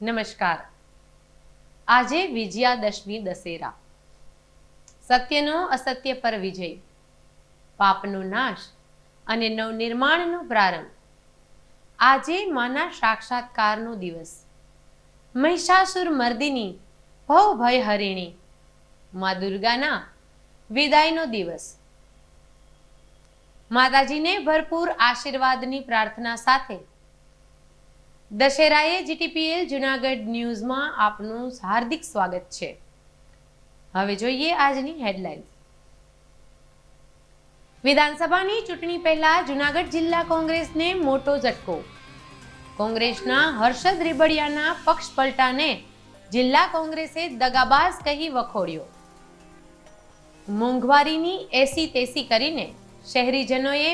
નમસ્કાર. આજે વિજયાદશમી દશેરા. સત્યનો અસત્ય પર વિજય, પાપનો નાશ અને નવનિર્માણનો પ્રારંભ. આજે માના સાક્ષાત્કારનો દિવસ. મહિષાસુર મર્દિની ભવ ભય હરિણી મા દુર્ગાના વિદાયનો દિવસ. માતાજીને ભરપૂર આશીર્વાદની પ્રાર્થના સાથે દશેરાએ જીટીપીએલ જુનાગઢ ન્યૂઝમાં આપનું હાર્દિક સ્વાગત છે. હવે જોઈએ આજની હેડલાઇન્સ. વિધાનસભાની ચૂંટણી પહેલા જુનાગઢ જિલ્લા કોંગ્રેસને મોટો ઝટકો. કોંગ્રેસના હર્ષદ રીબડિયાના પક્ષ પલટાને જિલ્લા કોંગ્રેસે દગાબાજ કહી વખોડ્યો. મોંઘવારીની એસી તેસી કરીને શહેરીજનોએ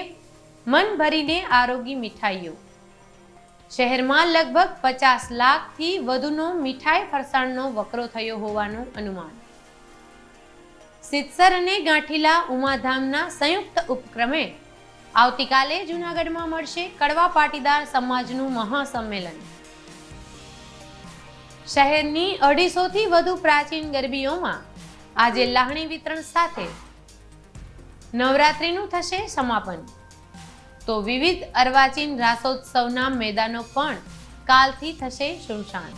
મન ભરીને આરોગી મીઠાઈઓ. શહેરમાં લગભગ 50 લાખથી વધુનો મીઠાઈ ફરસાણનો વકરો થયો હોવાનું અનુમાન. સિત્સર અને ગાંઠીલા ઉમાધામના સંયુક્ત ઉપક્રમે આવતીકાલે જૂનાગઢમાં મળશે કડવા પાટીદાર સમાજનું મહાસંમેલન. શહેરની 250થી વધુ પ્રાચીન ગરબીઓમાં આજે લાહણી વિતરણ સાથે નવરાત્રીનું થશે સમાપન. તો વિવિધ અર્વાચીન રાસોત્સવના મેદાનો પણ કાલથી થશે સુનસાન.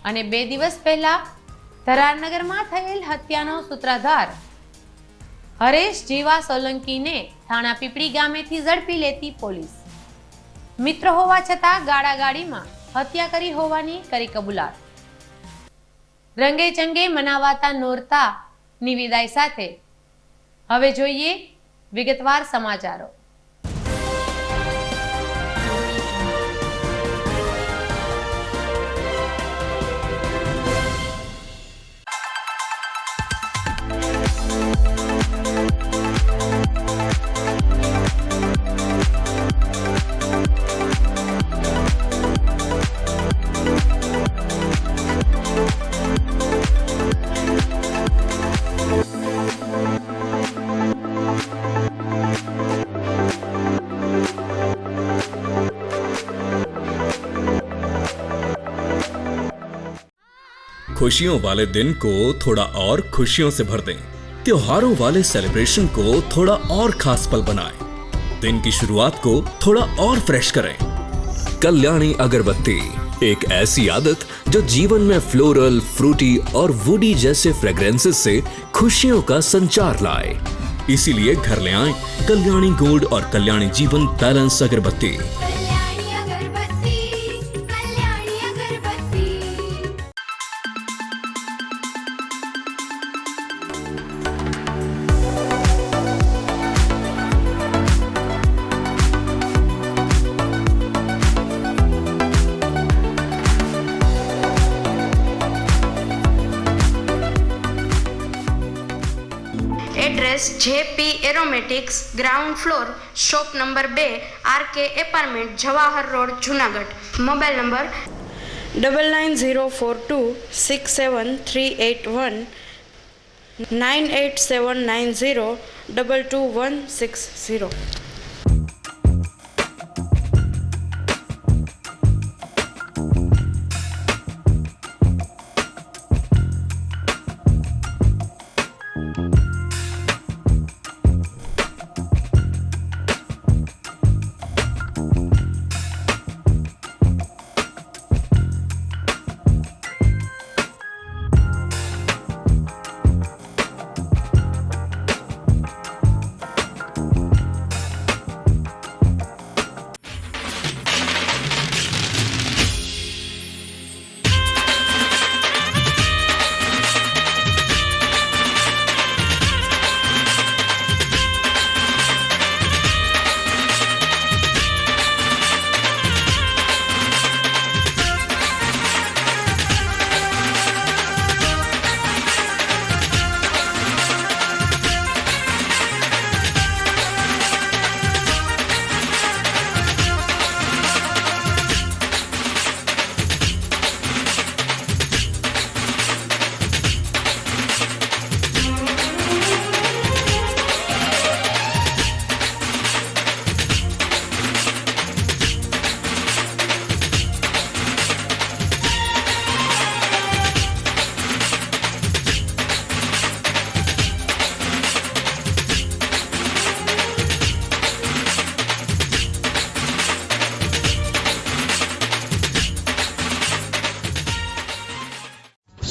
અને 2 દિવસ પહેલા ધરારનગરમાં થયેલ હત્યાનો સૂત્રધાર હરેશ જીવા સોલંકીને થાણા પીપળી ગામેથી ઝડપી લેતી પોલીસ. મિત્ર હોવા છતાં ગાડાગાડીમાં હત્યા કરી હોવાની કરી કબૂલાત. રંગે ચંગે મનાવાતા નોરતાની વિદાય સાથે હવે જોઈએ વિગતવાર સમાચારો. खुशियों वाले दिन को थोड़ा और खुशियों से भर दें. त्योहारों वाले सेलिब्रेशन को थोड़ा और खास पल बनाएं. दिन की शुरुआत को थोड़ा और फ्रेश करें. कल्याणी अगरबत्ती, एक ऐसी आदत जो जीवन में फ्लोरल, फ्रूटी और वुडी जैसे फ्रेग्रेंसेस से खुशियों का संचार लाए. इसीलिए घर ले आएं कल्याणी गोल्ड और Kalyani Jeevan balance agarbatti. Address JP aromatics, ground floor, shop number 2, RK apartment, Jawahar road, Junagadh. Mobile number 9904267381 9879022160.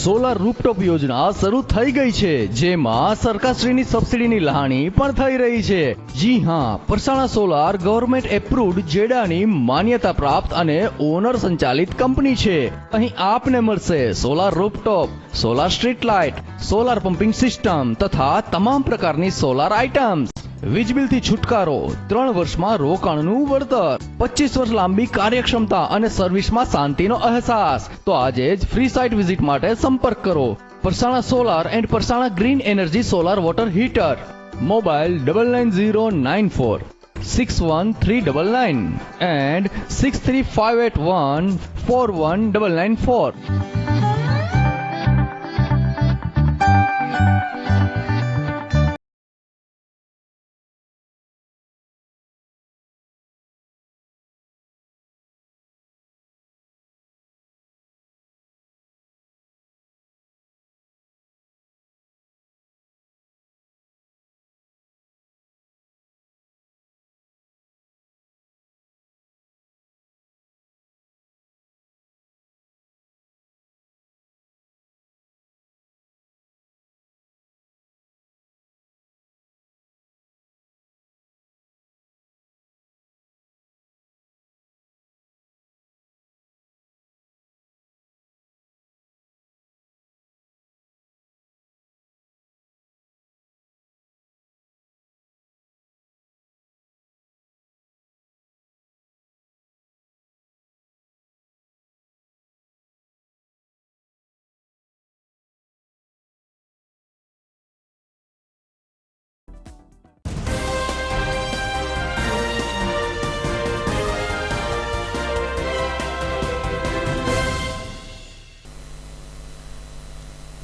Solar rooftop યોજના શરૂ થઈ ગઈ છે, જેમાં સરકારશ્રીની સબસિડીની લહાણી પણ થઈ રહી છે। જી હા, પરસાણા સોલાર ગવર્મેન્ટ એપ્રુવ્ડ જેડાની માન્યતા પ્રાપ્ત અને ઓનર સંચાલિત કંપની છે। અહીં આપને મળશે solar rooftop, solar street light, solar pumping system તથા તમામ પ્રકારની સોલાર આઇટમ્સ। વીજ બિલથી છુટકારો, 3 વર્ષમાં રોકાણનું વળતર, 25 વર્ષ લાંબી કાર્યક્ષમતા અને સર્વિસમાં શાંતિનો અહેસાસ। તો આજે જ ફ્રી સાઇટ વિઝિટ માટે સંપર્ક કરો Parsana solar and Parsana green energy solar water heater. Mobile 9909461399 and 6358141994।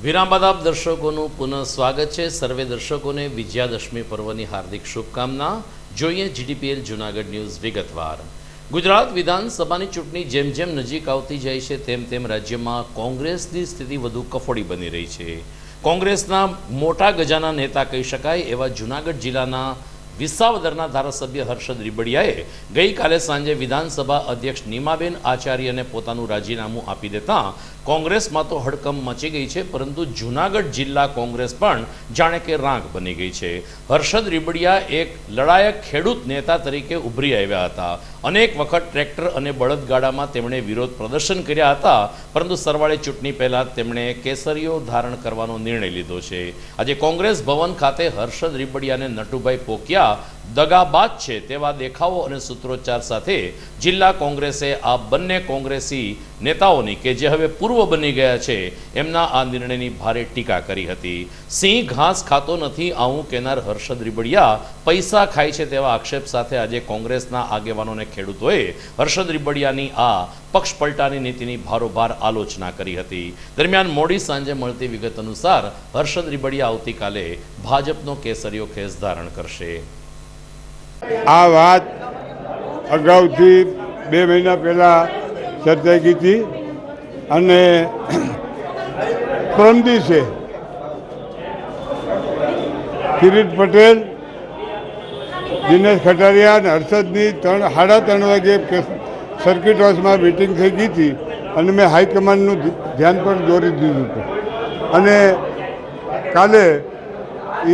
વિરામ બાદ આપ દર્શકોનું પુનઃ સ્વાગત છે। સર્વે દર્શકોને વિજયાદશમી પર્વની હાર્દિક શુભકામના। જોઈએ જીડીપીએલ જૂનાગઢ ન્યૂઝ વિગતવાર। ગુજરાત વિધાનસભાની ચૂંટણી જેમ જેમ નજીક આવતી જાય છે તેમ તેમ રાજ્યમાં કોંગ્રેસની સ્થિતિ વધુ કફોડી બની રહી છે। કોંગ્રેસના મોટા ગજાના નેતા કહી શકાય એવા જૂનાગઢ જિલ્લાના વિસાવદરના ધારાસભ્ય હર્ષદ રીબડિયાએ ગઈકાલે સાંજે વિધાનસભા અધ્યક્ષ નીમાબેન આચાર્યને પોતાનું રાજીનામું આપી દેતા કોંગ્રેસમાં તો હડકંપ મચી ગઈ છે, પરંતુ જૂનાગઢ જિલ્લા કોંગ્રેસ પણ જાણે કે રાંક બની ગઈ છે। હર્ષદ રીબડિયા એક લડાયક ખેડૂત નેતા તરીકે ઉભરી આવ્યા હતા। અનેક વખત ટ્રેક્ટર અને બળદગાડામાં તેમણે વિરોધ પ્રદર્શન કર્યા હતા, પરંતુ સરવાળે ચૂંટણી પહેલા તેમણે કેસરીઓ ધારણ કરવાનો નિર્ણય લીધો છે। આજે કોંગ્રેસ ભવન ખાતે હર્ષદ રીબડિયાને નટુભાઈ પોકિયા દગાબાજ છે તેવા દેખાવો અને સૂત્રોચ્ચાર સાથે જિલ્લા કોંગ્રેસે આ બંને કોંગ્રેસી નેતાઓની કે જે હવે પૂર્વ બની ગયા છે એમના આ નિર્ણયની ભારે ટીકા કરી હતી। સિંહ ઘાસ ખાતો નથી આવું કહેનાર હર્ષદ રીબડિયા પૈસા ખાય છે તેવા આક્ષેપ સાથે આજે કોંગ્રેસના આગેવાનોને ખેડૂતોએ હર્ષદ રીબડિયાની આ પક્ષ પલટાની નીતિની ભારોભાર આલોચના કરી હતી। દરમિયાન મોડી સાંજે મળતી વિગત અનુસાર હર્ષદ રીબડિયા આવતીકાલે ભાજપનો કેસરીયો ખેસ ધારણ કરશે। આ વાત અગાઉથી 2 મહિના પહેલાં ચર્ચાઈ ગઈ હતી અને પરમ દિવસે કિરીટ પટેલ, દિનેશ ખટારિયા અને હર્ષદની 3:30 વાગે સર્કિટ હાઉસમાં મિટિંગ થઈ ગઈ હતી અને મેં હાઈકમાન્ડનું ધ્યાન પણ દોરી દીધું હતું અને કાલે એ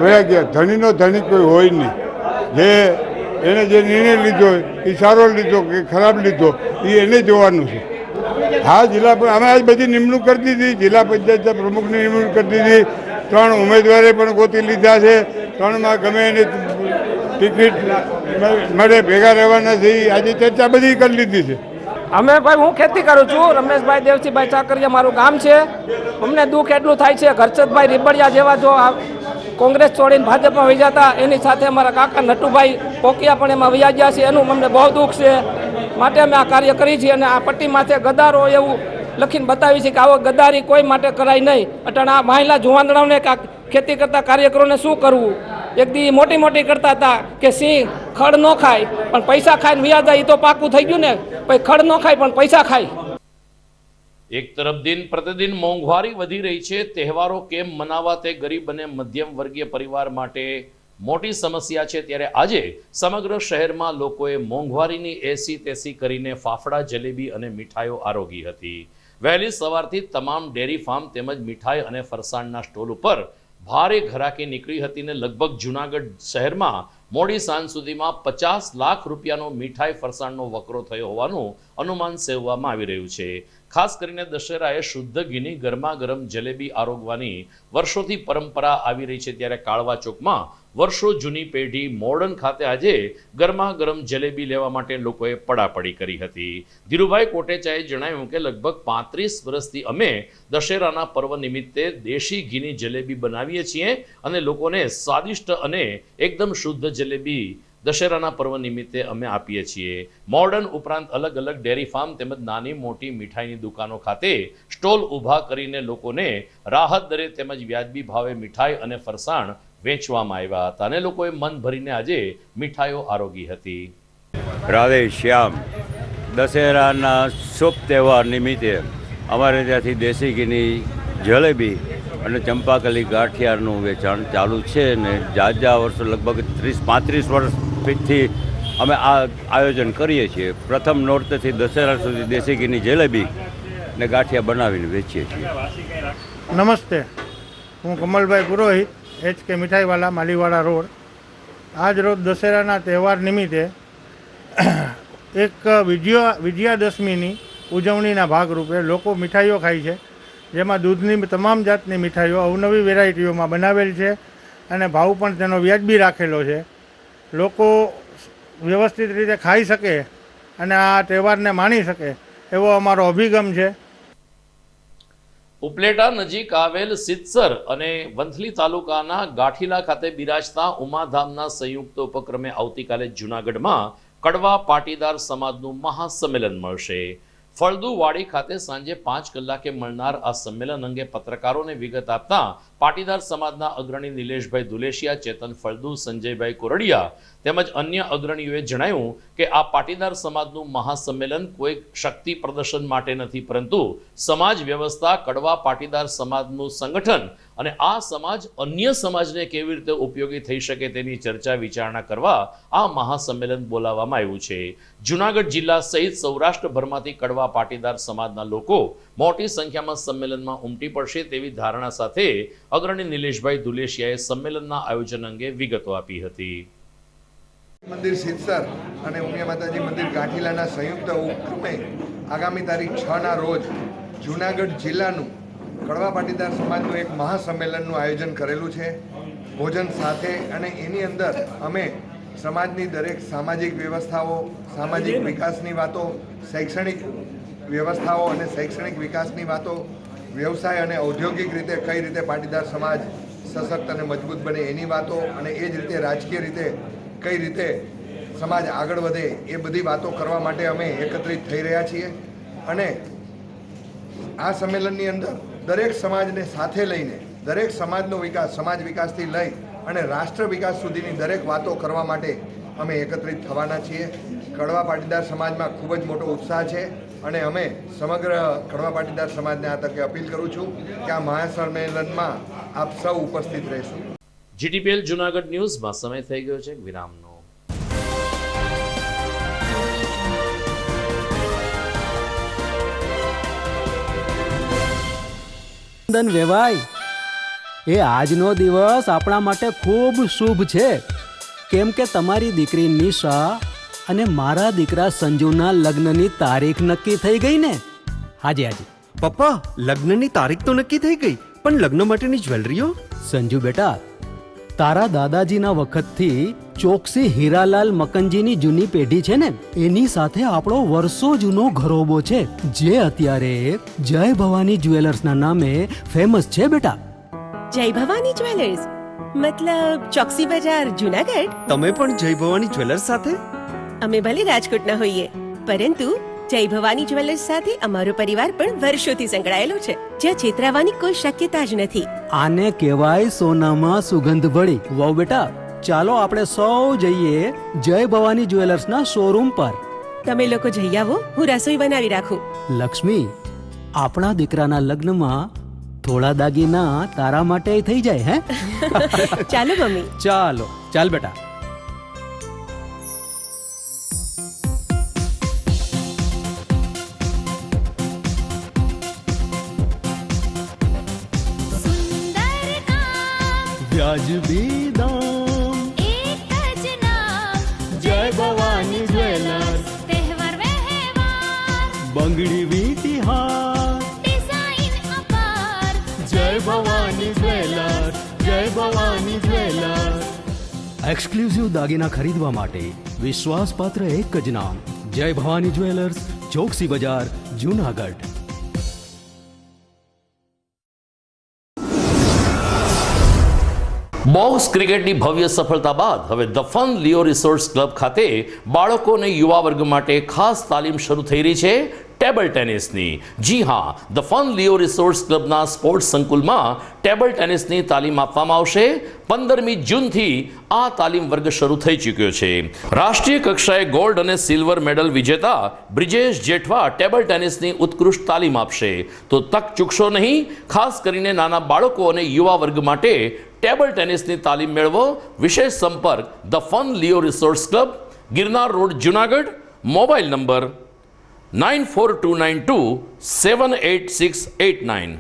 વયા ગયા। ધણીનો ધણી કોઈ હોય નહીં, જે એને જે નિર્ણય લીધો એ સારો લીધો કે ખરાબ લીધો એ એને જોવાનું છે। હા, જિલ્લા અમે આજ બધી નિમણૂક કરી દીધી, જિલ્લા પંચાયત પ્રમુખની નિમણૂક કરી દીધી, 3 ઉમેદવારે પણ ગોતી લીધા છે, 3માં ગમે એને ટિકિટ મળે ભેગા રહેવાના છે, આજે ચર્ચા બધી કરી લીધી છે। અમે ભાઈ હું ખેતી કરું છું, રમેશભાઈ દેવજીભાઈ ચાકરિયા મારું ગામ છે। અમને દુઃખ એટલું થાય છે, હર્ષદભાઈ રીબડિયા જેવા જો કોંગ્રેસ છોડીને ભાજપમાં વહી જતા, એની સાથે અમારા કાકા નટુભાઈ પોકિયા પણ એમાં વહી ગયા છે, એનું અમને બહુ દુઃખ છે। માટે અમે આ કાર્ય કરી છીએ અને આ પટ્ટી માથે ગદારો એવું લખીને બતાવી છે કે આવો ગદારી કોઈ માટે કરાય નહીં। અટાણે આ મહિલા જુવાનડાઓને ખેતી કરતા કાર્યકરોને શું કરવું? એક દી મોટી મોટી કરતા હતા કે સિંહ ખડ ન ખાય પણ પૈસા ખાઈને વ્યા જાય, એ તો પાકું થઈ ગયું ને। પછી ખડ ન ખાય પણ પૈસા ખાય। એક તરફ દિન પ્રતિદિન મોંઘવારી વધી રહી છે, તહેવારો કેમ મનાવવા તે ગરીબ અને મધ્યમ વર્ગીય પરિવાર માટે મોટી સમસ્યા છે, ત્યારે આજે સમગ્ર શહેરમાં લોકોએ મોંઘવારીની એસી તેસી કરીને ફાફડા, જલેબી અને મીઠાઈઓ આરોગી હતી। વહેલી સવારથી તમામ ડેરી ફાર્મ તેમજ મીઠાઈ અને ફરસાણના સ્ટોલ ઉપર ભારે ઘરાકી નીકળી હતી ને લગભગ જૂનાગઢ શહેરમાં મોડી સાંજ સુધીમાં 50 લાખ રૂપિયાનો મીઠાઈ ફરસાણનો વકરો થયો હોવાનું અનુમાન સેવવામાં આવી રહ્યું છે. ખાસ કરીને દશેરાએ શુદ્ધ ઘીની ગરમા ગરમ જલેબી આરોગવાની વર્ષોથી પરંપરા આવી રહી છે, ત્યારે કાળવા ચોકમાં વર્ષો જૂની પેઢી મોર્ડન ખાતે આજે ગરમા ગરમ જલેબી લેવા માટે લોકોએ પડાપડી કરી હતી. ધીરુભાઈ કોટેચાએ જણાવ્યું કે લગભગ 35 વર્ષથી અમે દશેરાના પર્વ નિમિત્તે દેશી ઘીની જલેબી બનાવીએ છીએ અને લોકોને સ્વાદિષ્ટ અને એકદમ શુદ્ધ જલેબી દશેરાના પર્વ નિમિત્તે અમે આપીએ છીએ. મોર્ડન ઉપરાંત અલગ અલગ ડેરી ફાર્મ તેમજ નાની મોટી મીઠાઈની દુકાનો ખાતે સ્ટોલ ઊભા કરીને લોકોને રાહત દરે તેમજ વ્યાજબી ભાવે મીઠાઈ અને ફરસાણ વેચવામાં આવ્યા હતા અને લોકોએ મન ભરીને આજે મીઠાઈઓ આરોગી હતી. રાધે શ્યામ. દશેરાના શુભ તહેવાર નિમિત્તે અમારે ત્યાંથી દેશી ઘીની જલેબી અને ચંપાકલી ગાંઠિયાનું વેચાણ ચાલુ છે ને જાજા વર્ષો લગભગ 30-35 વર્ષથી અમે આ આયોજન કરીએ છીએ. પ્રથમ નોરતથી દશેરા સુધી દેશી ઘીની જલેબી ને ગાંઠિયા બનાવીને વેચીએ છીએ. નમસ્તે, હું કમલભાઈ પુરોહિત, HK મીઠાઈવાલા, માલીવાડા રોડ. આજ રોજ દશેરાના તહેવાર નિમિત્તે એક વિજયાદશમીની ઉજવણીના ભાગરૂપે લોકો મીઠાઈઓ ખાય છે, જેમાં દૂધની તમામ જાતની મીઠાઈઓ અવનવી વેરાયટીઓમાં બનાવેલ છે અને ભાવ પણ તેનો વ્યાજબી રાખેલો છે. લોકો વ્યવસ્થિત રીતે ખાઈ શકે અને આ તહેવારને માણી શકે એવો અમારો અભિગમ છે. ઉપલેટા નજીક આવેલ સિત્સર અને વંથલી તાલુકાના ગાંઠીલા ખાતે બિરાજતા ઉમાધામના સંયુક્ત ઉપક્રમે આવતીકાલે જૂનાગઢમાં કડવા પાટીદાર સમાજનું મહાસંમેલન મળશે. ફળદુવાડી ખાતે સાંજે 5 કલાકે મળનાર આ સંમેલન અંગે પત્રકારોને વિગત આપતા પાટીદાર સમાજના અગ્રણી નિલેશભાઈ દુલેશિયા, ચેતન ફળદુ, સંજયભાઈ કોરડિયા તેમજ અન્ય અગ્રણીઓએ જણાવ્યું કે આ પાટીદાર સમાજનું મહાસંમેલન કોઈ શક્તિ પ્રદર્શન માટે નથી, પરંતુ સમાજ વ્યવસ્થા, કડવા પાટીદાર સમાજનું સંગઠન અને આ સમાજ અન્ય સમાજને કેવી રીતે ઉપયોગી થઈ શકે તેની ચર્ચા વિચારણા કરવા આ મહાસંમેલન બોલાવવામાં આવ્યું છે. જૂનાગઢ જિલ્લા સહિત સૌરાષ્ટ્રભરમાંથી કડવા પાટીદાર સમાજના લોકો મોટી સંખ્યામાં સંમેલનમાં ઉમટી પડશે તેવી ધારણા સાથે અગ્રણી નિલેશભાઈ દુલેશિયાએ સંમેલનના આયોજન અંગે વિગતો આપી હતી. મંદિર સિત્સર અને ઉમિયા માતાજી મંદિર ગાંઠીલાના સંયુક્ત ઉપક્રમે આગામી તારીખ 6ના રોજ જૂનાગઢ જિલ્લાનું કડવા પાટીદાર સમાજનું એક મહાસંમેલનનું આયોજન કરેલું છે, ભોજન સાથે. અને એની અંદર અમે સમાજની દરેક સામાજિક વ્યવસ્થાઓ, સામાજિક વિકાસની વાતો, શૈક્ષણિક વ્યવસ્થાઓ અને શૈક્ષણિક વિકાસની વાતો, વ્યવસાય અને ઔદ્યોગિક રીતે કઈ રીતે પાટીદાર સમાજ સશક્ત અને મજબૂત બને એની વાતો, અને એ જ રીતે રાજકીય રીતે કઈ રીતે સમાજ આગળ વધે એ બધી વાતો કરવા માટે અમે એકત્રિત થઈ રહ્યા છીએ. અને આ સંમેલનની અંદર દરેક સમાજને સાથે લઈને દરેક સમાજનો વિકાસ, સમાજ વિકાસથી લઈ અને રાષ્ટ્ર વિકાસ સુધીની દરેક વાતો કરવા માટે અમે એકત્રિત થવાના છીએ. કડવા પાટીદાર સમાજમાં ખૂબ જ મોટો ઉત્સાહ છે અને અમે સમગ્ર કડવા પાટીદાર સમાજને આ તકે અપીલ કરું છું કે આ મહાસંમેલનમાં આપ સૌ ઉપસ્થિત રહેશું. GTPL જૂનાગઢ ન્યૂઝમાં સમય થઈ ગયો છે વિરામનો. વેવાય એ આજનો દિવસ આપણા માટે ખૂબ શુભ છે, કેમ કે તમારી દીકરી નિશા અને મારા દીકરા સંજુના લગ્નની તારીખ નક્કી થઈ ગઈ ને. હાજી પપ્પા, લગ્નની તારીખ તો નક્કી થઈ ગઈ, પણ લગ્ન માટેની જ્વેલરીઓ? સંજુ બેટા, તારા દાદાજીના વખતથી ચોકસી હીરાલાલ મકનજીની જૂની પેઢી છે ને, એની સાથે આપણો વર્ષો જૂનો ઘરોબો છે, જે અત્યારે જય ભવાની જ્વેલર્સના નામે ફેમસ છે બેટા. જય ભવાની જ્વેલર્સ મતલબ ચોકસી બજાર જૂનાગઢ? તમે પણ જય ભવાની જ્વેલર્સ સાથે? અમે ભલે રાજકોટના હોઈએ, પરંતુ જય ભવાની જ્વેલર્સ સાથે અમારો પરિવાર પણ વર્ષોથી સંકળાયેલો છે, જ્યાં છેતરાવાની કોઈ શક્યતા જ નથી. આને કહેવાય સોનામાં સુગંધ ભળી. વાવ બેટા, ચાલો આપણે સૌ જઈએ જય ભવાની જ્વેલર્સના શોરૂમ પર. તમે લોકો જઈ આવો, હું રસોઈ બનાવી રાખું. લક્ષ્મી, આપણા દીકરાના લગ્નમાં થોડા દાગીના તારા માટે થઈ જાય. હે ચાલો મમ્મી. ચાલો ચાલ બેટા. વાજબી દામ, એક જ નામ, જય ભવાની જ્વેલર્સ, તહેવાર વ્યવહાર, બંગડી વીટી હાર, ડિઝાઇન અપાર, જય ભવાની જ્વેલર્સ, જય ભવાની જ્વેલર્સ. એક્સક્લુઝિવ દાગીના ખરીદવા માટે વિશ્વાસપાત્ર એક જ નામ, જય ભવાની જ્વેલર્સ, ચોકસી બજાર, જૂનાગઢ. બોક્સ ક્રિકેટની ભવ્ય સફળતા બાદ હવે the fun Leo resorts club ખાતે બાળકો અને યુવા વર્ગ માટે ખાસ તાલીમ શરૂ થઈ રહી છે ટેબલ ટેનિસની. જી હા, ધ ફન લિયો રિસોર્ટ્સ ક્લબના સ્પોર્ટ્સ સંકુલમાં ટેબલ ટેનિસની તાલીમ આપવામાં આવશે. 15મી જૂનથી આ તાલીમ વર્ગ શરૂ થઈ ચૂક્યો છે. રાષ્ટ્રીય કક્ષાએ ગોલ્ડ અને સિલ્વર મેડલ વિજેતા બ્રિજેશ જેઠવા ટેબલ ટેનિસની ઉત્કૃષ્ટ તાલીમ આપશે. તો તક ચૂકશો નહીં. ખાસ કરીને નાના બાળકો અને યુવા વર્ગ માટે ટેબલ ટેનિસની તાલીમ મેળવો. વિશેષ સંપર્ક the fun Leo resorts club, Girnar road, Junagadh. Mobile number 9429278689.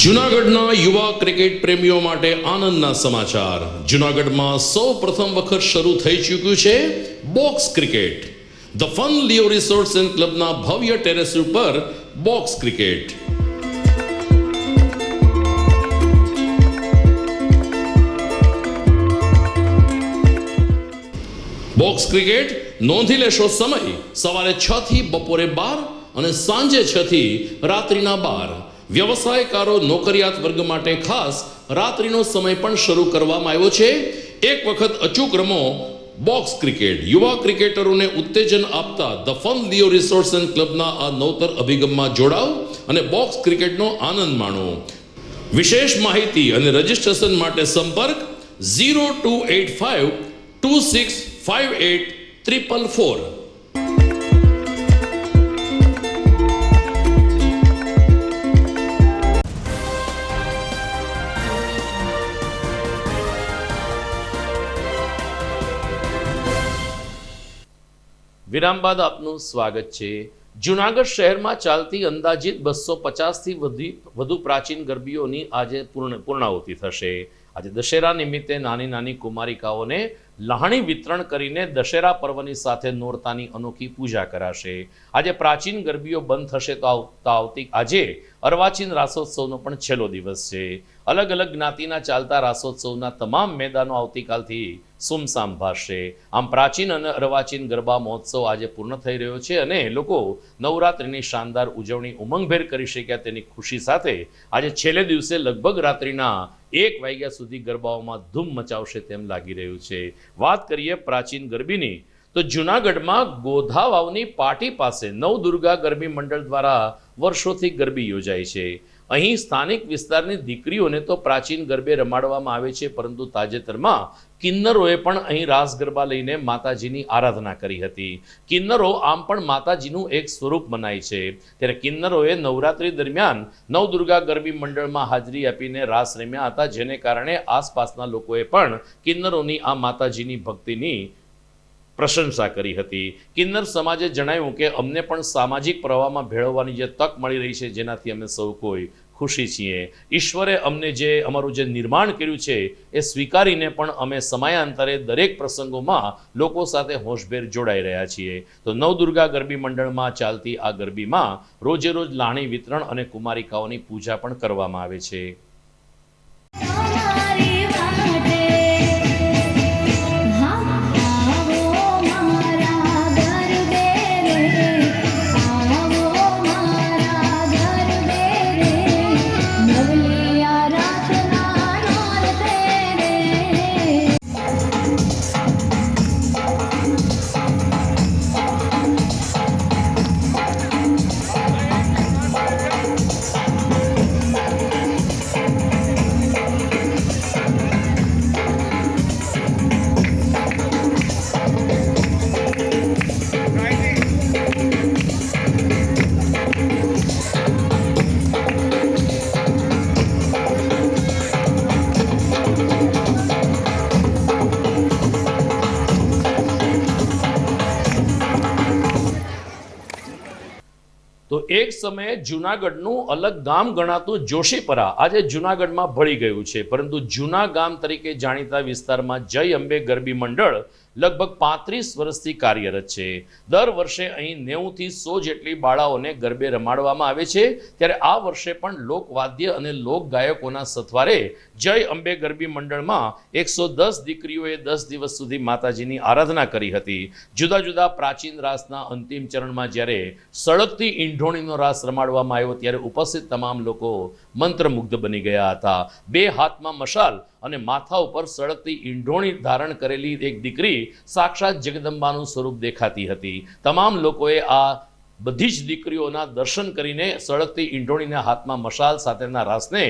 જૂનાગઢના યુવા ક્રિકેટ પ્રેમીઓ માટે આનંદના સમાચાર. જૂનાગઢમાં સૌપ્રથમ વખત શરૂ થઈ ચૂક્યું છે box cricket. The fun Leo resorts and ક્લબના ભવ્ય ટેરેસ ઉપર બોક્સ ક્રિકેટ. બોક્સ ક્રિકેટ નોંધી લેશો સમય સવારે 6 થી બપોરે 12 અને સાંજે 6 થી રાત્રિના 12. વ્યવસાયકારો, નોકરિયાત વર્ગ માટે ખાસ રાત્રિનો સમય પણ શરૂ કરવામાં આવ્યો છે. એક વખત અચૂક રમો બોક્સ ક્રિકેટ. યુવા ક્રિકેટરોને ઉત્તેજન આપતા the fun Leo resorts and ક્લબના આ નવતર અભિગમમાં જોડાઓ અને બોક્સ ક્રિકેટનો આનંદ માણો. વિશેષ માહિતી અને રજિસ્ટ્રેશન માટે સંપર્ક 0285 2658 વિરામ બાદ આપનું સ્વાગત છે. જૂનાગઢ શહેરમાં ચાલતી અંદાજિત 250થી વધુ પ્રાચીન ગરબીઓની આજે પૂર્ણાહુતિ થશે. આજે દશેરા નિમિત્તે નાની નાની કુમારિકાઓને લહાણી વિતરણ કરીને દશેરા પર્વની સાથે નોરતાની અનોખી પૂજા કરાશે. આજે પ્રાચીન ગરબીઓ બંધ થશે તો આજે અર્વાચીન રાસોત્સવનો પણ છેલ્લો દિવસ છે. અલગ અલગ જ્ઞાતિના ચાલતા રાસોત્સવના તમામ મેદાનો આવતીકાલથી સુમસામ ભાસશે. આમ પ્રાચીન અને અર્વાચીન ગરબા મહોત્સવ આજે પૂર્ણ થઈ રહ્યો છે અને લોકો નવરાત્રિની શાનદાર ઉજવણી ઉમંગભેર કરી શક્યા તેની ખુશી સાથે આજે છેલ્લે દિવસે લગભગ રાત્રિના 1 વાગ્યા સુધી ગરબાઓમાં ધૂમ મચાવશે તેમ લાગી રહ્યું છે. વાત કરીએ પ્રાચીન ગરબીની તો જૂનાગઢમાં ગોધા વાવની પાટી પાસે નવદુર્ગા ગરબી મંડળ દ્વારા વર્ષોથી ગરબી યોજાય છે. અહીં સ્થાનિક વિસ્તારની દીકરીઓને તો પ્રાચીન ગરબે રમાડવામાં આવે છે, પરંતુ તાજેતરમાં કિન્નરોએ પણ અહીં રાસ ગરબા લઈને માતાજીની આરાધના કરી હતી. કિન્નરો આમ પણ માતાજીનું એક સ્વરૂપ મનાય છે, ત્યારે કિન્નરોએ નવરાત્રી દરમિયાન નવદુર્ગા ગરબી મંડળમાં હાજરી આપીને રાસ રમ્યા હતા, જેને કારણે આસપાસના લોકોએ પણ કિન્નરોની આ માતાજીની ભક્તિની પ્રશંસા કરી હતી. કિન્નર સમાજે જણાવ્યું કે અમને પણ સામાજિક પ્રવાહમાં ભેળવવાની જે તક મળી રહી છે, જેનાથી અમે સૌ કોઈ ખુશી છીએ. ઈશ્વરે અમને જે અમારું જે નિર્માણ કર્યું છે એ સ્વીકારીને પણ અમે સમયાંતરે દરેક પ્રસંગોમાં લોકો સાથે હોશભેર જોડાઈ રહ્યા છીએ. તો નવદુર્ગા ગરબી મંડળમાં ચાલતી આ ગરબીમાં રોજે રોજ લાણી વિતરણ અને કુમારિકાઓની પૂજા પણ કરવામાં આવે છે. તો એક સમયે જૂનાગઢનું અલગ ગામ ગણાતું જોશીપરા આજે જૂનાગઢમાં ભળી ગયું છે, પરંતુ જૂના ગામ તરીકે જાણીતા વિસ્તારમાં જય અંબે ગરબી મંડળ લગભગ 35 વર્ષથી કાર્યરત છે. દર વર્ષે અહીં 90 થી 100 જેટલી બાળાઓને ગરબે રમાડવામાં આવે છે, ત્યારે આ વર્ષે પણ લોકવાદ્ય અને લોક ગાયકોના સથવારે જય અંબે ગરબી મંડળમાં 110 દીકરીઓએ 10 દિવસ સુધી માતાજીની આરાધના કરી હતી. જુદા જુદા પ્રાચીન રાસના અંતિમ ચરણમાં જ્યારે સળગતી ઈંઢોણીનો રાસ રમાડવામાં આવ્યો, ત્યારે ઉપસ્થિત તમામ લોકો મંત્રમુગ્ધ બની ગયા હતા. 2 હાથમાં મશાલ અને માથા ઉપર સળગતી ઈંઢોણી ધારણ કરેલી એક દીકરી સાક્ષાત જગદંબાનું સ્વરૂપ દેખાતી હતી. તમામ લોકોએ આ બધી જ દીકરીઓના દર્શન કરીને સળગતી ઈંઢોણીના હાથમાં મશાલ સાથેના રાસને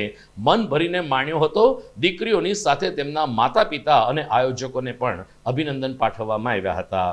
મન ભરીને માણ્યો હતો. દીકરીઓની સાથે તેમના માતા પિતા અને આયોજકોને પણ અભિનંદન પાઠવવામાં આવ્યા હતા.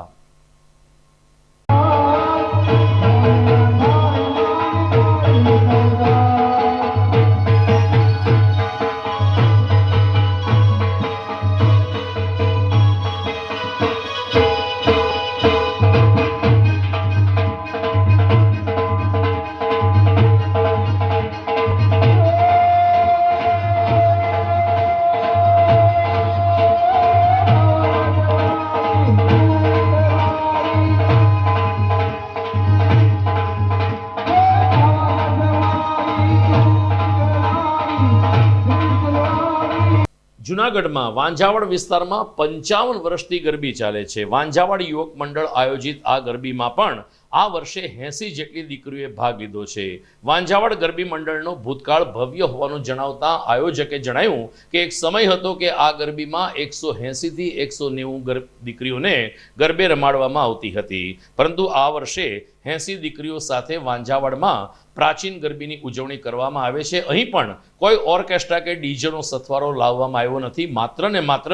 જૂનાગઢમાં વાંઝાવડ વિસ્તારમાં 55 વર્ષથી ગરબી ચાલે છે. વાંઝાવડ યુવક મંડળ આયોજિત આ ગરબીમાં પણ આ વર્ષે 80 જેટલી દીકરીઓએ ભાગ લીધો છે. વાંઝાવડ ગરબી મંડળનો ભૂતકાળ ભવ્ય હોવાનું જણાવતા આયોજકે જણાવ્યું કે એક સમય હતો કે આ ગરબીમાં 180 થી 190 દીકરીઓને ગરબે રમાડવામાં આવતી હતી, પરંતુ આ વર્ષે 80 દીકરીઓ સાથે વાંઝાવડમાં પ્રાચીન ગરબીની ઉજવણી કરવામાં આવે છે. અહીં પણ કોઈ ઓર્કેસ્ટ્રા કે ડીજેનો સથવારો લાવવામાં આવ્યો નથી. માત્ર ને માત્ર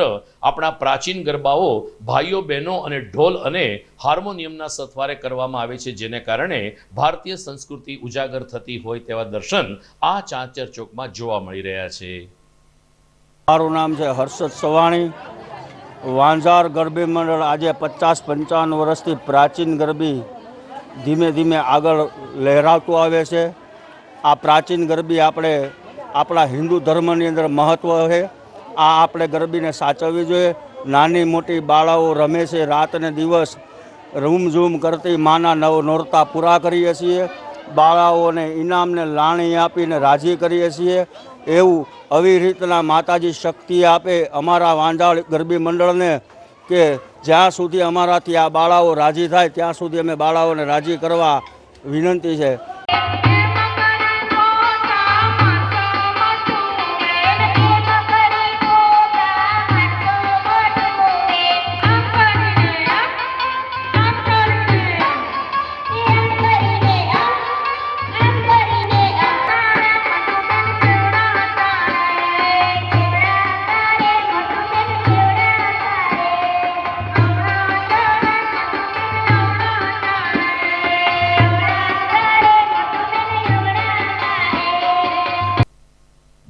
આપણા પ્રાચીન ગરબાઓ ભાઈઓ બહેનો અને ઢોલ અને હાર્મોનિયમના સથવારે કરવામાં આવે છે, જેને કારણે ભારતીય સંસ્કૃતિ ઉજાગર થતી હોય તેવા દર્શન આ ચાંચર ચોકમાં જોવા મળી રહ્યા છે. મારું નામ છે હર્ષદ સવાણી. વાંઝાર ગરબી મંડળ આજે 50-55 વર્ષથી પ્રાચીન ગરબી ધીમે ધીમે આગળ લહેરાવતું આવે છે. આ પ્રાચીન ગરબી આપણા હિન્દુ ધર્મની અંદર મહત્ત્વ છે. આ આપણે ગરબીને સાચવવી જોઈએ. નાની મોટી બાળાઓ રમે છે. રાત ને દિવસ રૂમઝૂમ કરતી માના નોરતા પૂરા કરીએ છીએ. બાળાઓને ઇનામને લાણી આપીને રાજી કરીએ છીએ. એવું આવી રીતના માતાજી શક્તિ આપે અમારા વાંઝાળ ગરબી મંડળને કે જ્યાં સુધી અમારાથી આ બાળાઓ રાજી થાય ત્યાં સુધી અમે બાળાઓને રાજી કરવા વિનંતી છે.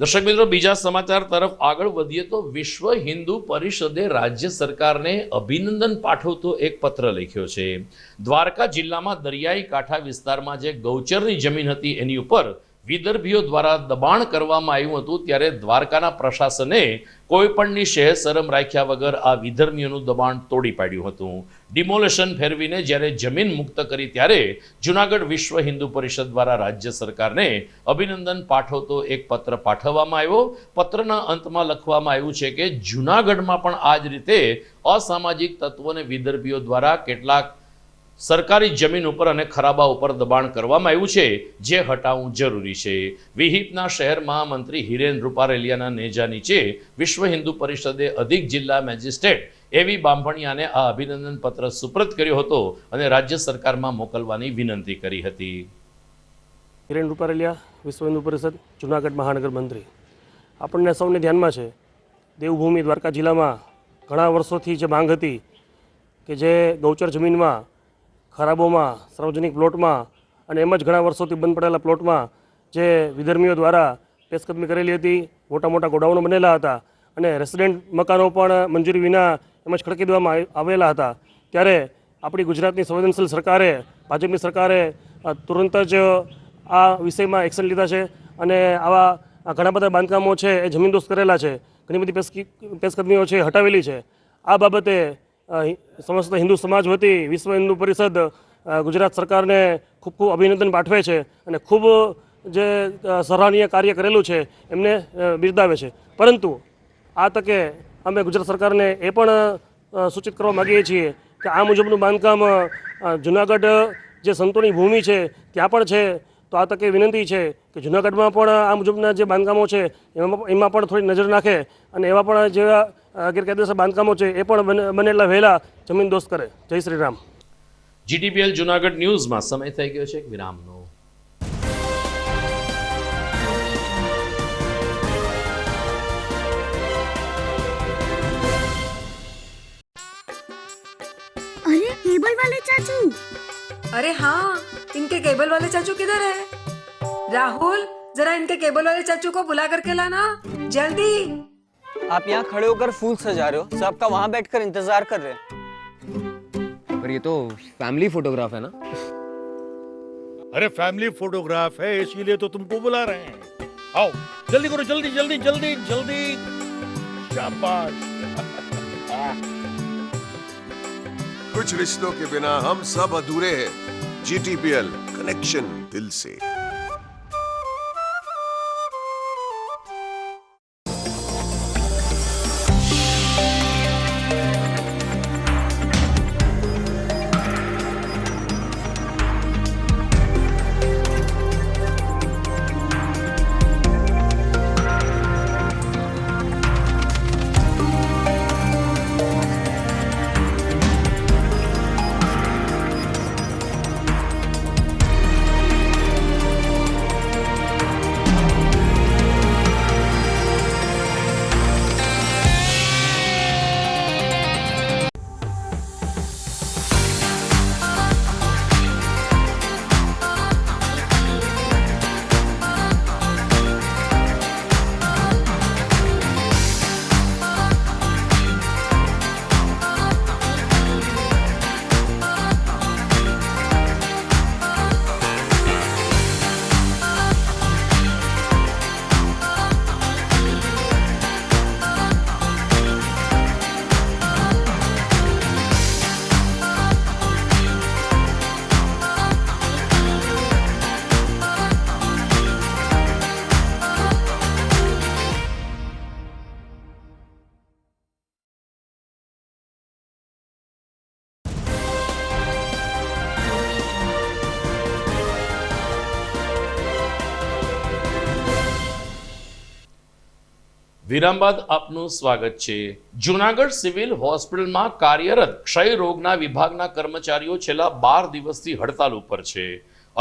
દર્શક મિત્રો, બીજા સમાચાર તરફ આગળ વધીએ તો વિશ્વ હિન્દુ પરિષદે રાજ્ય સરકારને અભિનંદન પાઠવતો એક પત્ર લખ્યો છે. દ્વારકા જિલ્લામાં દરિયાઈ કાંઠા વિસ્તારમાં જે ગૌચરની જમીન હતી એની ઉપર વિદર્ભીઓ દ્વારા દબાણ કરવામાં આવ્યું હતું, ત્યારે દ્વારકાના પ્રશાસને કોઈપણની શહેર શરમ રાખ્યા વગર આ વિધર્મીઓનું દબાણ તોડી પાડ્યું હતું. ડિમોલેશન ફેરવીને જ્યારે જમીન મુક્ત કરી ત્યારે જૂનાગઢ વિશ્વ હિન્દુ પરિષદ દ્વારા રાજ્ય સરકારને અભિનંદન પાઠવતો એક પત્ર પાઠવવામાં આવ્યો. પત્રના અંતમાં લખવામાં આવ્યું છે કે જૂનાગઢમાં પણ આ જ રીતે અસામાજિક તત્વોને વિદર્ભીઓ દ્વારા કેટલાક સરકારી જમીન ઉપર અને ખરાબા ઉપર દબાણ કરવામાં આવ્યું છે, જે હટાવવું જરૂરી છે. વિહિપના શહેર મહામંત્રી હિરેન રૂપારેલિયાના નેજા નીચે વિશ્વ હિન્દુ પરિષદે અધિક જિલ્લા મેજિસ્ટ્રેટ એવી બાંભણિયાને આ અભિનંદન પત્ર સુપ્રત કર્યો હતો અને રાજ્ય સરકારમાં મોકલવાની વિનંતી કરી હતી. હિરેન રૂપારેલિયા, વિશ્વ હિન્દુ પરિષદ, જૂનાગઢ મહાનગર મંત્રી. આપણને સૌને ધ્યાનમાં છે, દેવભૂમિ દ્વારકા જિલ્લામાં ઘણા વર્ષોથી જે માંગ હતી કે જે ગૌચર જમીનમાં, ખરાબોમાં, સાર્વજનિક પ્લોટમાં અને એમ જ ઘણા વર્ષોથી બંધ પડેલા પ્લોટમાં જે વિધર્મીઓ દ્વારા પેશકદમી કરેલી હતી, મોટા મોટા ગોડાઉનો બનેલા હતા અને રેસિડેન્ટ મકાનો પણ મંજૂરી વિના એમ જ ખડકી દેવામાં આવેલા હતા. ત્યારે આપણી ગુજરાતની સંવેદનશીલ સરકારે, ભાજપની સરકારે તુરંત જ આ વિષયમાં એક્શન લીધા છે અને આવા ઘણા બધા બાંધકામો છે એ જમીનદોસ્ત કરેલા છે, ઘણી બધી પેશકદમીઓ છે હટાવેલી છે. આ બાબતે સમસ્ત હિન્દુ સમાજ વતી વિશ્વ હિન્દુ પરિષદ ગુજરાત સરકારને ખૂબ ખૂબ અભિનંદન પાઠવે છે અને ખૂબ જે સરાહનીય કાર્ય કરેલું છે એમને બિરદાવે છે. પરંતુ આ તકે અમે ગુજરાત સરકારને એ પણ સૂચિત કરવા માગીએ છીએ કે આ મુજબનું બાંધકામ જૂનાગઢ જે સંતોની ભૂમિ છે ત્યાં પણ છે, તો આ તકે વિનંતી છે કે જૂનાગઢમાં પણ આ મુજબના જે બાંધકામો છે એમાં પણ થોડી નજર નાખે અને એવા પણ જેવા ગેરકાયદેસર બાંધકામો છે એ પણ બનેલા વહેલા જમીન દોસ્ત કરે. જય શ્રી રામ. GTPL જૂનાગઢ ન્યૂઝમાં સમય થઈ ગયો છે એક વિરામનો. अरे केबल वाले चाचू, अरे हाँ, इनके केबल वाले चाचू किधर है? राहुल, जरा इनके केबल वाले चाचू को बुला करके लाना जल्दी. आप यहाँ खड़े होकर फूल सजा रहे हो, सबका वहाँ बैठकर इंतजार कर रहे हैं. पर ये तो फैमिली फोटोग्राफ है ना? अरे फैमिली फोटोग्राफ है इसीलिए तो तुमको बुला रहे हैं. आओ जल्दी करो, जल्दी जल्दी जल्दी जल्दी. शाबाश. कुछ रिश्तों के बिना हम सब अधूरे हैं. GTPL, कनेक्शन दिल से. વિરામ બાદ આપનું સ્વાગત છે. જૂનાગઢ સિવિલ હોસ્પિટલમાં કાર્યરત ક્ષય રોગના વિભાગના કર્મચારીઓ છેલ્લા 12 દિવસથી હડતાલ ઉપર છે.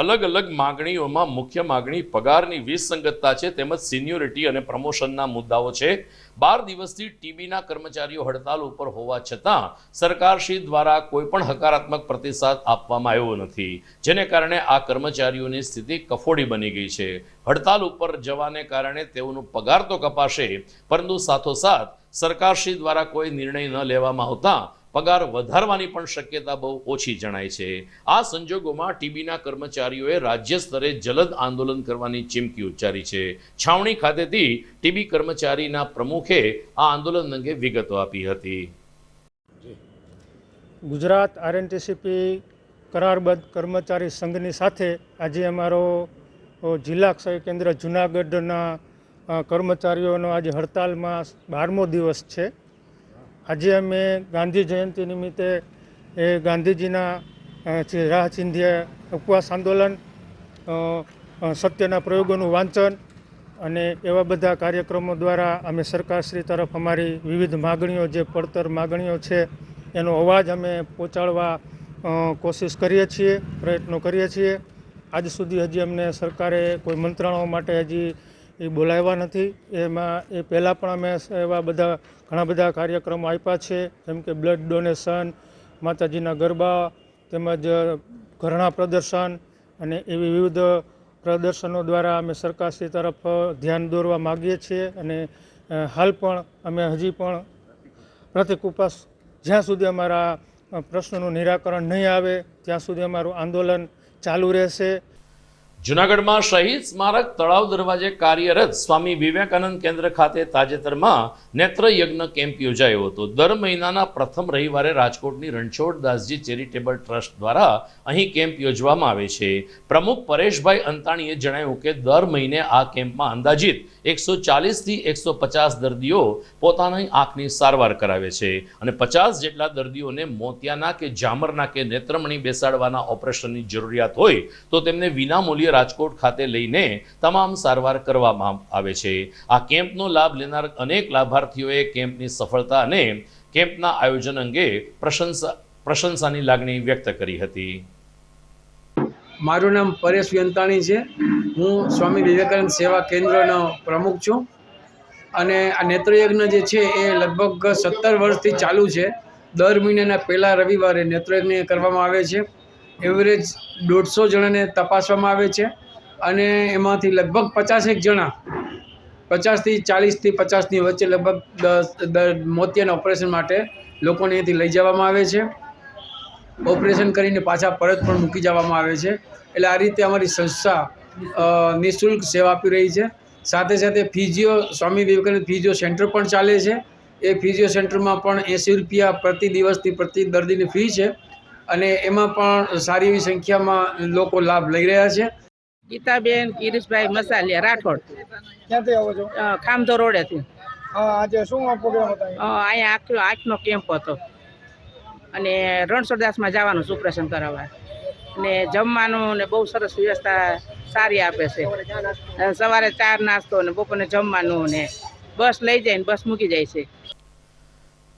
અલગ અલગ માગણીઓમાં મુખ્ય માગણી પગારની વિસંગતતા છે તેમજ સિનિયોરિટી અને પ્રમોશનના મુદ્દાઓ છે. 12 દિવસથી ટીબીના કર્મચારીઓ હડતાલ ઉપર હોવા છતાં સરકારશ્રી દ્વારા કોઈ પણ હકારાત્મક પ્રતિસાદ આપવામાં આવ્યો નથી, જેને કારણે આ કર્મચારીઓની સ્થિતિ કફોડી બની ગઈ છે. હડતાલ ઉપર જવાને કારણે તેઓનો પગાર તો કપાશે, પરંતુ સાથોસાથ સરકારશ્રી દ્વારા કોઈ નિર્ણય ન લેવામાં આવતા પગાર વધારવાની પણ શક્યતા બહુ ઓછી જણાય છે. આ સંજોગોમાં ટીબીના કર્મચારીઓએ રાજ્ય સ્તરે જલદ આંદોલન કરવાની ચીમકી ઉચ્ચારી છે. છાવણી ખાતેથી ટીબી કર્મચારીના પ્રમુખે આ આંદોલન અંગે વિગતો આપી હતી. ગુજરાત આરએનટીસીપી કરારબદ્ધ કર્મચારી સંઘની સાથે આજે અમારો જિલ્લા ક્ષય કેન્દ્ર જૂનાગઢના કર્મચારીઓનો આજે હડતાલમાં 12મો દિવસ છે. આજે અમે ગાંધી જયંતિ નિમિત્તે ગાંધીજીના રાહ ચિંધ્યા ઉપવાસ આંદોલન, સત્યના પ્રયોગોનું વાંચન અને એવા બધા કાર્યક્રમો દ્વારા અમે સરકારશ્રી તરફ અમારી વિવિધ માગણીઓ, જે પડતર માગણીઓ છે એનો અવાજ અમે પહોંચાડવા કોશિશ કરીએ છીએ, પ્રયત્નો કરીએ છીએ. આજ સુધી હજી અમને સરકારે કોઈ મંત્રણાઓ માટે હજી બોલાવ્યા નથી. એ પહેલાં પણ અમે એવા ઘણા બધા કાર્યક્રમો આપ્યા છે, જેમ કે બ્લડ ડોનેશન, માતાજીના ગરબા, તેમજ ઘરણા પ્રદર્શન અને એવી વિવિધ પ્રદર્શનો દ્વારા અમે સરકારશ્રી તરફ ધ્યાન દોરવા માગીએ છીએ. અને હાલ પણ અમે હજી પણ પ્રતિક ઉપવાસ, જ્યાં સુધી અમારા પ્રશ્નોનું નિરાકરણ નહીં આવે ત્યાં સુધી અમારું આંદોલન ચાલુ રહેશે. જૂનાગઢમાં શહીદ સ્મારક તળાવ દરવાજે કાર્યરત સ્વામી વિવેકાનંદ કેન્દ્ર ખાતે તાજેતરમાં નેત્ર યજ્ઞ કેમ્પ યોજાયો હતો. દર મહિનાના પ્રથમ રવિવારે રાજકોટની રણછોડદાસજી ચેરિટેબલ ટ્રસ્ટ દ્વારા અહીં કેમ્પ યોજવામાં આવે છે. પ્રમુખ પરેશભાઈ અંતાણીએ જણાવ્યું કે દર મહિને આ કેમ્પમાં અંદાજિત 140 થી 150 દર્દીઓ પોતાની આંખની સારવાર કરાવે છે અને 50 જેટલા દર્દીઓને મોતિયાના કે જામરના કે નેત્રમણી બેસાડવાના ઓપરેશનની જરૂરિયાત હોય તો તેમને વિનામૂલ્યે રાજકોટ ખાતે લઈને તમામ સારવાર કરવામાં આવે છે. આ કેમ્પનો લાભ લેનાર અનેક લાભાર્થીઓએ કેમ્પની સફળતા અને કેમ્પના આયોજન અંગે પ્રશંસાની લાગણી વ્યક્ત કરી હતી. મારું નામ પરેશ અંતાણી છે. હું સ્વામી વિવેકાનંદ સેવા કેન્દ્રનો પ્રમુખ છું અને આ નેત્રયજ્ઞ જે છે એ લગભગ 17 વર્ષથી ચાલુ છે. દર મહિનાના પહેલા રવિવારે નેત્રયજ્ઞ કરવામાં આવે છે. એવરેજ 150 જણાને તપાસવામાં આવે છે અને એમાંથી લગભગ 50 જણા, 50 થી 40 થી 50ની વચ્ચે લગભગ મોતિયાના ઓપરેશન માટે લોકોને અહીંથી લઈ જવામાં આવે છે. ઓપરેશન કરીને પાછા પરત પણ મૂકી જવામાં આવે છે. એટલે આ રીતે અમારી સંસ્થા નિઃશુલ્ક સેવા આપી રહી છે. સાથે સાથે physio, Swami Vivekananda physio centre પણ ચાલે છે. એ ફિઝિયો સેન્ટરમાં પણ 80 રૂપિયા પ્રતિ દિવસની પ્રતિ દર્દીની ફી છે અને એમાં પણ સારી એવી સંખ્યામાં લોકો લાભ લઈ રહ્યા છે. ગીતાબેન કિરીશભાઈ મસાલિયા, રાઠોડ. ક્યાંથી આવો છો? ખામધો રોડેથી. આજે શું પ્રોગ્રામ હતો? અહીંયા આંખનો કેમ્પ હતો અને રણછોડદાસમાં જવાનું ઓપરેશન કરાવવા, ને જમવાનું ને બહુ સરસ વ્યવસ્થા સારી આપે છે. સવારે 4 નાસ્તો ને બપોરને જમવાનું ને બસ લઈ જાય ને બસ મૂકી જાય છે.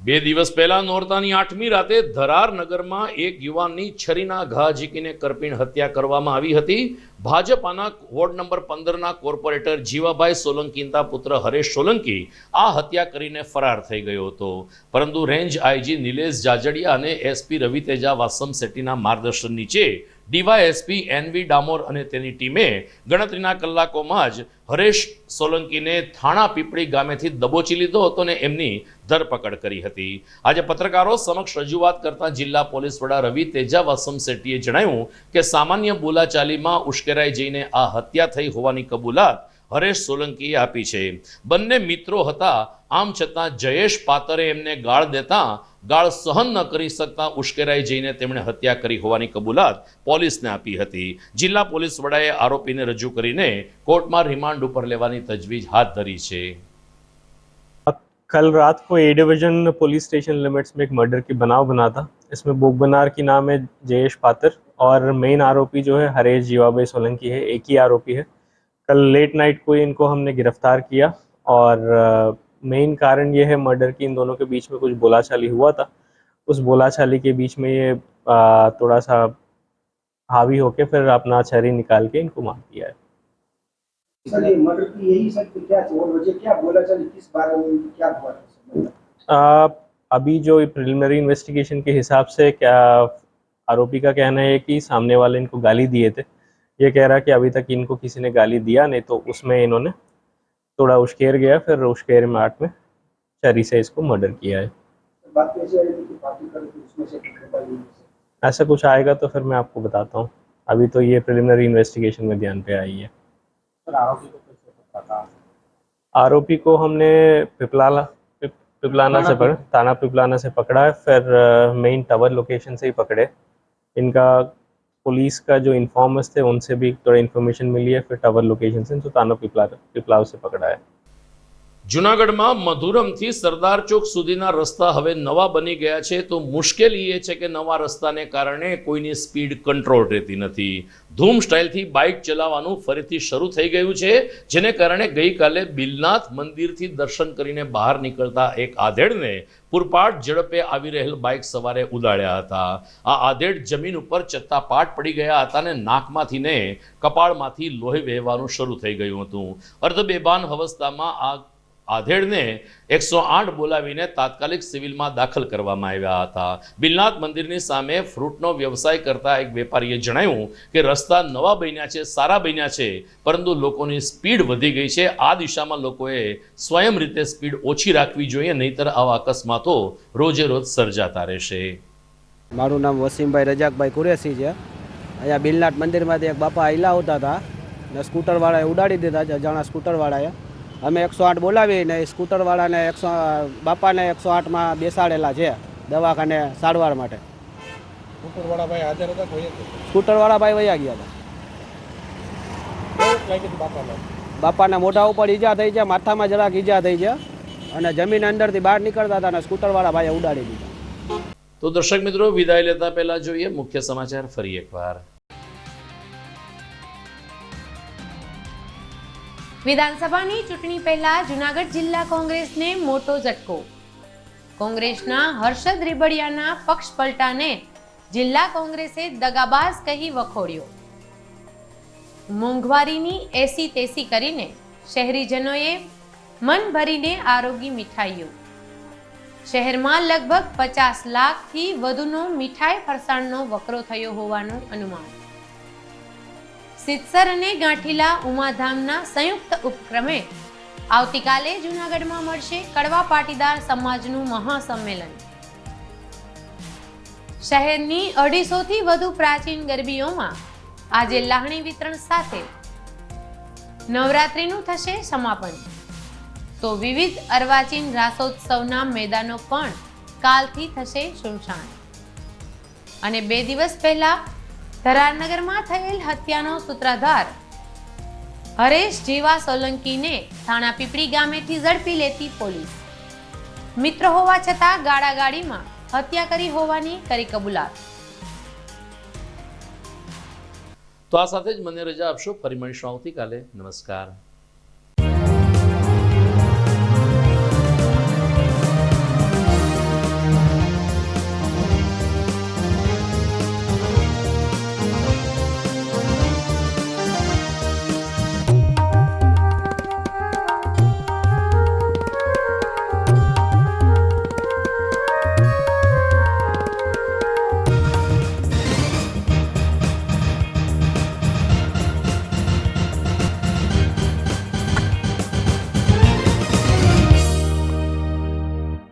2 દિવસ પહેલા નોરતાની 8મી રાતે ધરાર નગરમાં એક યુવાનની છરીના ઘા ઝીકીને કરપીણ હત્યા કરવામાં આવી હતી. ભાજપાના વોર્ડ નંબર 15ના કોર્પોરેટર જીવાભાઈ સોલંકીના પુત્ર હરેશ સોલંકી આ હત્યા કરીને ફરાર થઈ ગયો હતો, પરંતુ રેન્જ આઈજી નિલેશ જાજડિયા અને એસપી રવિતેજા વાસમ શેટ્ટીના માર્ગદર્શન નીચે ડીવાયએસપી એનવી ડામોર અને તેની ટીમે ગણતરીના કલાકોમાં જ હરેશ સોલંકીને થાણા પીપળી ગામેથી દબોચી લીધો હતો અને એમની ધરપકડ કરી હતી. આજે પત્રકારો સમક્ષ રજૂઆત કરતા જિલ્લા પોલીસ વડા રવિતેજા વાસમ શેટ્ટીએ જણાવ્યું કે સામાન્ય બોલાચાલીમાં ઉશ્કેરાઈ જઈને આ હત્યા થઈ હોવાની કબૂલાત હરેશ સોલંકીએ આપી છે. બંને મિત્રો હતા, આમ છતાં જયેશ પાતરે એમને ગાળ દેતા ગાળ સહન ન કરી શકતા ઉશ્કેરાઈ જઈને તેમણે હત્યા કરી હોવાની કબૂલાત પોલીસને આપી હતી. જિલ્લા પોલીસ વડાએ આરોપીને રજૂ કરીને કોર્ટમાં રિમાન્ડ ઉપર લેવાની તજવીજ હાથ ધરી છે. कल रात को A division police station limits में एक मर्डर की बनाव बना था. इसमें बोगबनार की नाम है जयेश पातर और मेन आरोपी जो है हरेश जीवाभाई सोलंकी है, एक ही आरोपी है. कल लेट नाइट को इनको हमने गिरफ्तार किया और मेन कारण ये है मर्डर की, इन दोनों के बीच में कुछ बोलाचाली हुआ था। उस बोलाचाली के बीच में ये थोड़ा सा हावी होके फिर अपना छरी निकाल के इनको मार दिया है। सर ये मर्डर की यही सर क्या और वजह क्या बोलाचाली किस बारे में क्या हुआ? अभी जो प्रिलिमिनरी इन्वेस्टिगेशन के हिसाब से क्या आरोपी का कहना है कि सामने वाले इनको गाली दिए थे। ये कह रहा कि अभी तक इनको किसी ने गाली दिया नहीं, तो उसमें इन्होंने थोड़ा उश्केर गया, फिर उश्केर मार्ट में छरी से इसको मर्डर किया है। बात कैसे आई थी कि पार्टी कर उसमें से ऐसा कुछ आएगा तो फिर मैं आपको बताता हूँ। अभी तो ये प्रिलिमिनरी इन्वेस्टिगेशन में ध्यान पे आई है। आरोपी को हमने थाना पिपलाना से पकड़ा है, फिर मेन टावर लोकेशन से ही पकड़े। इनका पुलिस का जो इन्फॉर्मर्स थे उनसे भी थोड़ा इन्फॉर्मेशन मिली है, फिर टावर लोकेशन से तो थाना पिपलाव से पकड़ा है। જૂનાગઢમાં મધુરમથી સરદાર ચોક સુધીના રસ્તા હવે નવા બની ગયા છે, તો મુશ્કેલી એ છે કે નવા રસ્તાને કારણે કોઈની સ્પીડ કંટ્રોલ રહેતી નથી। ધૂમ સ્ટાઇલથી બાઇક ચલાવવાનું ફરીથી શરૂ થઈ ગયું છે, જેને કારણે ગઈકાલે બિલનાથ મંદિરથી દર્શન કરીને બહાર નીકળતા એક આધેડને પૂરપાટ ઝડપે આવી રહેલ બાઇક સવારે ઉડાડ્યા હતા। આ આધેડ જમીન ઉપર ચત્તાપાટ પડી ગયા હતા અને નાકમાંથી ને કપાળમાંથી લોહી વહેવાનું શરૂ થઈ ગયું હતું। અર્ધબેભાન અવસ્થામાં આ આધેડને 108 બોલાવીને તાત્કાલિક સિવિલમાં દાખલ કરવામાં આવ્યા હતા। બિલનાથ મંદિરની સામે ફ્રૂટનો વ્યવસાય કરતા એક વેપારીએ જણાવ્યું કે રસ્તા નવા બન્યા છે, સારા બન્યા છે, પરંતુ લોકોની સ્પીડ વધી ગઈ છે। આ દિશામાં લોકોએ સ્વયં રીતે સ્પીડ ઓછી રાખવી જોઈએ, નહીતર આવા અકસ્માતો રોજે રોજ સર્જાતા રહેશે। મારું નામ વસીમભાઈ રજાકભાઈ કુરેશી છે। અહીંયા બિલનાથ મંદિરમાંથી એક બાપા આયલા આવતા હતા ને સ્કૂટરવાળાએ ઉડાડી દીધા છે, અજાણા સ્કૂટરવાળાએ। અમે 108 બોલાવીને સ્કૂટરવાળાને બાપાને 108માં બેસાડેલા છે દવાખાને સારવાર માટે। સ્કૂટરવાળા ભાઈ હાજર હતા કોઈ? સ્કૂટરવાળા ભાઈ વયા ગયા હતા। બાપાના મોઢા ઉપર ઈજા થઈ છે, માથામાં જરાક ઈજા થઈ છે અને જમીન અંદરથી બહાર નીકળતા હતા અને સ્કૂટરવાળા ભાઈએ ઉડાડી દીધા। તો દર્શક મિત્રો, વિદાય લેતા પહેલા જોઈએ મુખ્ય સમાચાર ફરી એકવાર। વિધાનસભાની ચૂંટણી પહેલા જૂનાગઢ જિલ્લા કોંગ્રેસને મોટો ઝટકો। કોંગ્રેસના હર્ષદ રીબડિયાના પક્ષ પલટાને જિલ્લા કોંગ્રેસે દગાબાજ કહી વખોડ્યો। મોંઘવારીની એસી તેસી કરીને શહેરીજનોએ મન ભરીને આરોગી મીઠાઈઓ। શહેરમાં લગભગ 50 લાખથી વધુનો મીઠાઈ ફરસાણનો વકરો થયો હોવાનું અનુમાન। સિત્સર અને ગાંઠીલા ઉમાધામના સંયુક્ત ઉપક્રમે આવતીકાલે જૂનાગઢમાં મળશે કડવા પાટીદાર સમાજનું મહાસંમેલન। શહેરની 250થી વધુ પ્રાચીન ગરબીઓમાં આજે લાહણી વિતરણ સાથે નવરાત્રીનું થશે સમાપન, તો વિવિધ અર્વાચીન રાસોત્સવના મેદાનો પણ કાલથી થશે સુનસાન। અને 2 દિવસ પહેલા ધરારનગરમાં થયેલ હત્યાનો સૂત્રધાર હરેશ જીવા સોલંકીને થાણા પીપળી ગામેથી ઝડપી લેતી પોલીસ। મિત્ર હોવા છતાં ગાડાગાડીમાં હત્યા કરી હોવાની કરી કબૂલાત। તો આ સાથે જ મને રજા આપશો, ફરી મળીશું આવતીકાલે। નમસ્કાર।